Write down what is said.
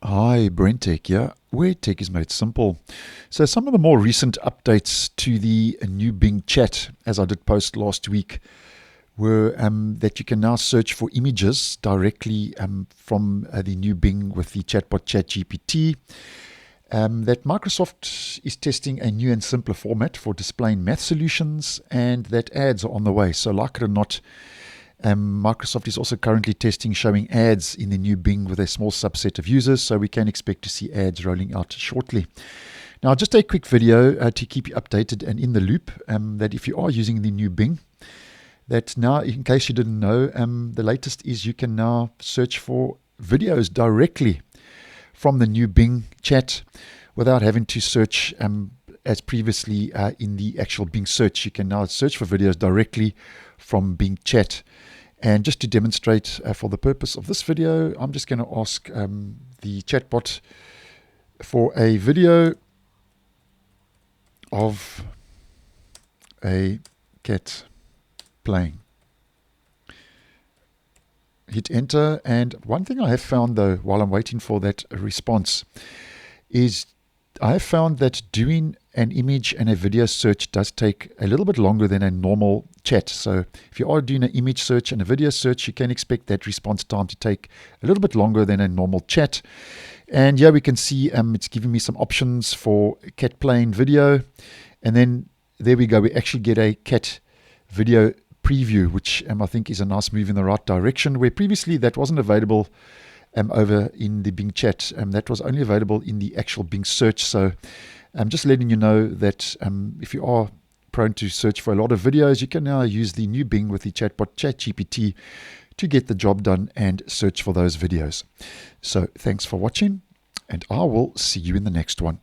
Hi, BrenTech here, where tech is made simple. So some of the more recent updates to the new Bing chat, as I did post last week, were that you can now search for images directly from the new Bing with the chatbot ChatGPT. That Microsoft is testing a new and simpler format for displaying math solutions, and that ads are on the way. So like it or not, Microsoft is also currently testing showing ads in the new Bing with a small subset of users, so we can expect to see ads rolling out shortly. Now, just a quick video to keep you updated and in the loop, that if you are using the new Bing, that now, in case you didn't know, the latest is you can now search for videos directly from the new Bing chat without having to search as previously in the actual Bing search. You can now search for videos directly from Bing chat. And just to demonstrate for the purpose of this video, I'm just going to ask the chatbot for a video of a cat playing. Hit enter, and one thing I have found though while I'm waiting for that response is I have found that doing an image and a video search does take a little bit longer than a normal chat. So if you are doing an image search and a video search, you can expect that response time to take a little bit longer than a normal chat. And here we can see it's giving me some options for cat playing video. And then there we go. We actually get a cat video preview, which I think is a nice move in the right direction, where previously that wasn't available over in the Bing chat. That was only available in the actual Bing search. So I'm just letting you know that if you are prone to search for a lot of videos, you can now use the new Bing with the chatbot ChatGPT to get the job done and search for those videos. So thanks for watching, and I will see you in the next one.